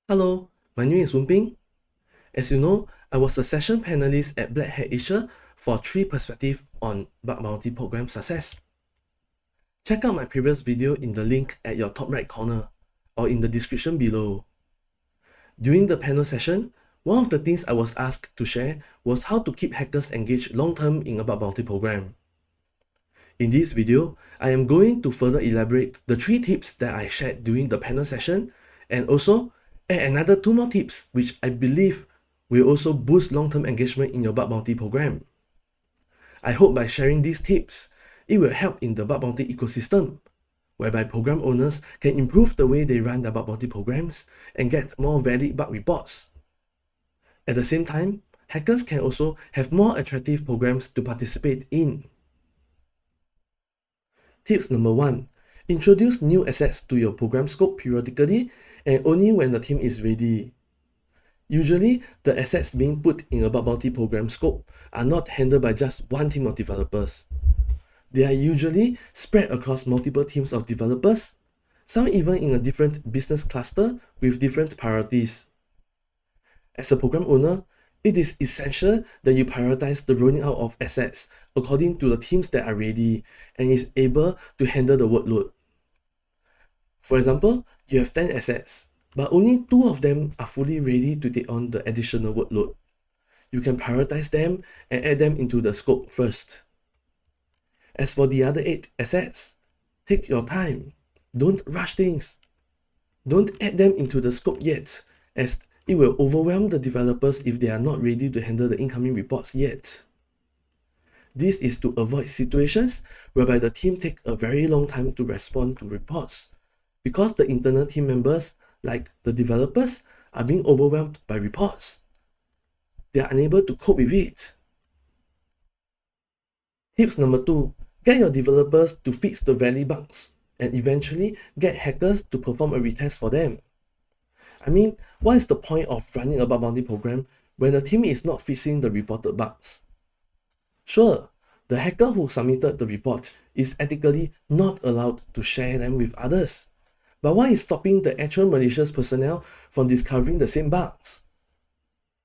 Hello, my name is Woon. As you know, I was a session panelist at Black Hat Asia for 3 perspectives on bug bounty program success. Check out my previous video in the link at your top right corner or in the description below. During the panel session, one of the things I was asked to share was how to keep hackers engaged long-term in a bug bounty program. In this video, I am going to further elaborate the 3 tips that I shared during the panel session and also add another 2 more tips which I believe will also boost long-term engagement in your bug bounty program. I hope by sharing these tips, it will help in the bug bounty ecosystem, whereby program owners can improve the way they run their bug bounty programs and get more valid bug reports. At the same time, hackers can also have more attractive programs to participate in. Tips number 1. Introduce new assets to your program scope periodically and only when the team is ready. Usually, the assets being put in a bug bounty program scope are not handled by just one team of developers. They are usually spread across multiple teams of developers, some even in a different business cluster with different priorities. As a program owner, it is essential that you prioritize the rolling out of assets according to the teams that are ready and is able to handle the workload. For example, you have 10 assets, but only 2 of them are fully ready to take on the additional workload. You can prioritize them and add them into the scope first. As for the other 8 assets, take your time. Don't rush things. Don't add them into the scope yet, as it will overwhelm the developers if they are not ready to handle the incoming reports yet. This is to avoid situations whereby the team take a very long time to respond to reports, because the internal team members, like the developers, are being overwhelmed by reports. They are unable to cope with it. Tips number 2. Get your developers to fix the valid bugs and eventually get hackers to perform a retest for them. I mean, what is the point of running a bug bounty program when the team is not fixing the reported bugs? Sure, the hacker who submitted the report is ethically not allowed to share them with others. But what is stopping the actual malicious personnel from discovering the same bugs?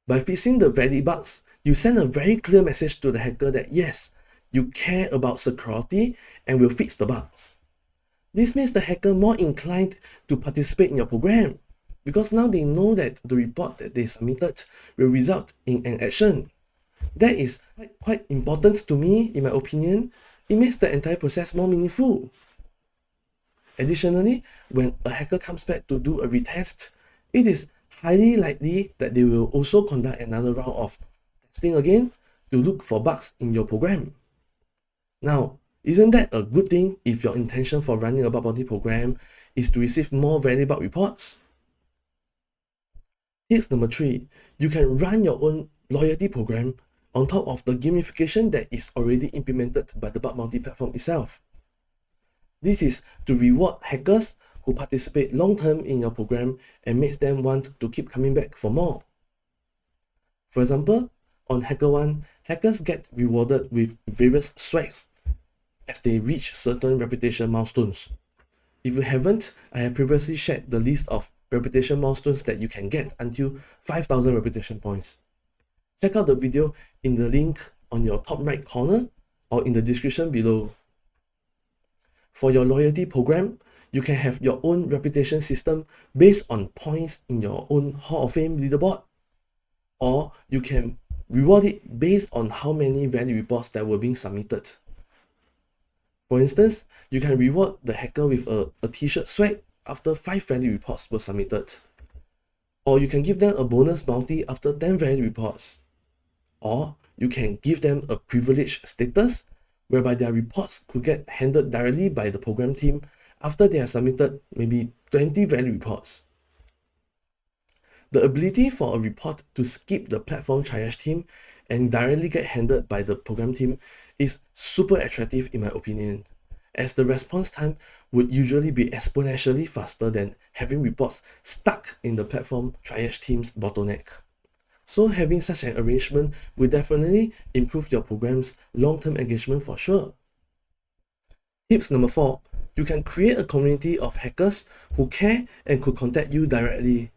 By fixing the valid bugs, you send a very clear message to the hacker that yes, you care about security and will fix the bugs. This makes the hacker more inclined to participate in your program, because now they know that the report that they submitted will result in an action. That is quite important to me, in my opinion. It makes the entire process more meaningful. Additionally, when a hacker comes back to do a retest, it is highly likely that they will also conduct another round of testing again to look for bugs in your program. Now, isn't that a good thing if your intention for running a bug bounty program is to receive more valid bug reports? Tips number 3. You can run your own loyalty program on top of the gamification that is already implemented by the bug bounty platform itself. This is to reward hackers who participate long-term in your program and makes them want to keep coming back for more. For example, on HackerOne, hackers get rewarded with various swags as they reach certain reputation milestones. If you haven't, I have previously shared the list of reputation milestones that you can get until 5,000 reputation points. Check out the video in the link on your top right corner or in the description below. For your loyalty program, you can have your own reputation system based on points in your own Hall of Fame leaderboard, or you can reward it based on how many valid reports that were being submitted. For instance, you can reward the hacker with a t-shirt swag after 5 valid reports were submitted, or you can give them a bonus bounty after 10 valid reports, or you can give them a privileged status whereby their reports could get handled directly by the program team after they have submitted maybe 20 valid reports. The ability for a report to skip the platform triage team and directly get handled by the program team is super attractive in my opinion, as the response time would usually be exponentially faster than having reports stuck in the platform triage team's bottleneck. So having such an arrangement will definitely improve your program's long-term engagement for sure. Tips number 4. You can create a community of hackers who care and could contact you directly.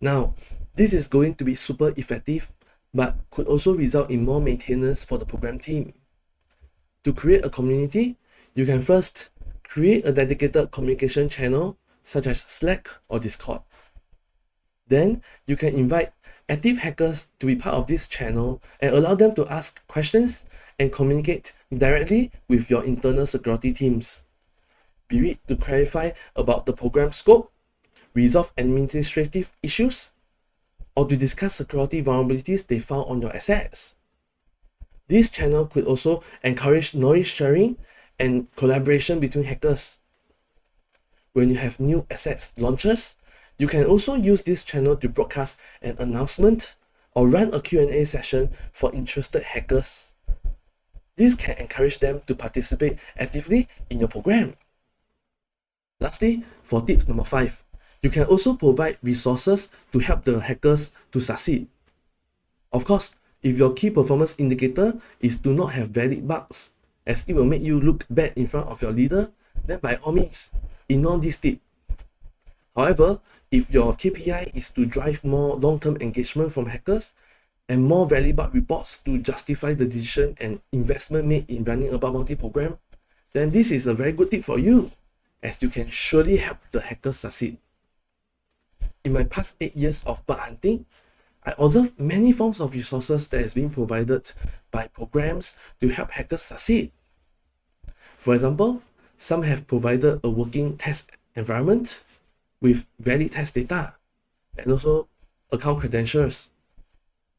Now, this is going to be super effective, but could also result in more maintenance for the program team. To create a community, you can first create a dedicated communication channel such as Slack or Discord. Then you can invite active hackers to be part of this channel and allow them to ask questions and communicate directly with your internal security teams, be it to clarify about the program scope, resolve administrative issues, or to discuss security vulnerabilities they found on your assets. This channel could also encourage knowledge sharing and collaboration between hackers. When you have new assets launches, you can also use this channel to broadcast an announcement or run a Q&A session for interested hackers. This can encourage them to participate actively in your program. Lastly, for tips number 5, you can also provide resources to help the hackers to succeed. Of course, if your key performance indicator is to not have valid bugs, as it will make you look bad in front of your leader, then by all means, ignore this tip. However, if your KPI is to drive more long-term engagement from hackers and more valid bug reports to justify the decision and investment made in running a bug bounty program, then this is a very good tip for you, as you can surely help the hackers succeed. In my past 8 years of bug hunting, I observed many forms of resources that is being provided by programs to help hackers succeed. For example, some have provided a working test environment with valid test data and also account credentials.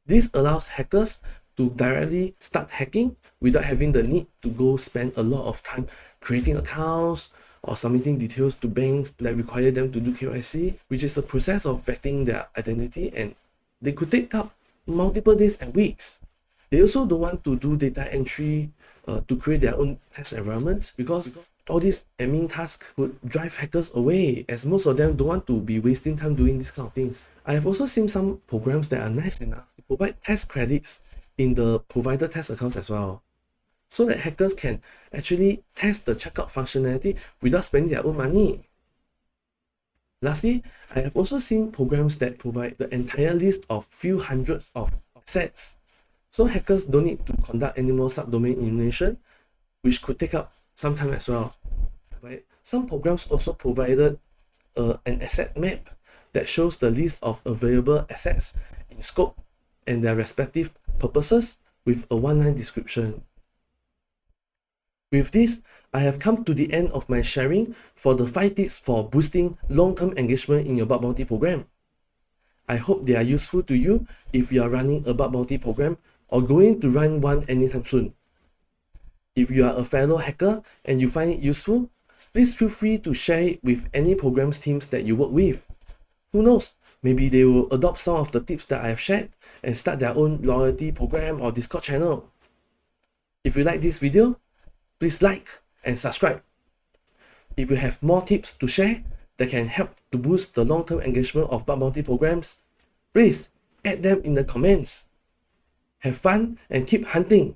This allows hackers to directly start hacking without having the need to go spend a lot of time creating accounts or submitting details to banks that require them to do KYC, which is a process of vetting their identity, and they could take up multiple days and weeks. They also don't want to do data entry to create their own test environment, because all these admin tasks would drive hackers away, as most of them don't want to be wasting time doing these kind of things. I have also seen some programs that are nice enough to provide test credits in the provider test accounts as well, so that hackers can actually test the checkout functionality without spending their own money. Lastly, I have also seen programs that provide the entire list of few hundreds of assets, so hackers don't need to conduct any more subdomain elimination, which could take up some time as well. Right? Some programs also provided an asset map that shows the list of available assets in scope and their respective purposes with a one-line description. With this, I have come to the end of my sharing for the 5 tips for boosting long-term engagement in your bug bounty program. I hope they are useful to you if you are running a bug bounty program or going to run one anytime soon. If you are a fellow hacker and you find it useful, please feel free to share it with any programs teams that you work with. Who knows, maybe they will adopt some of the tips that I have shared and start their own loyalty program or Discord channel. If you like this video, please like and subscribe. If you have more tips to share that can help to boost the long-term engagement of bug bounty programs, please add them in the comments. Have fun and keep hunting.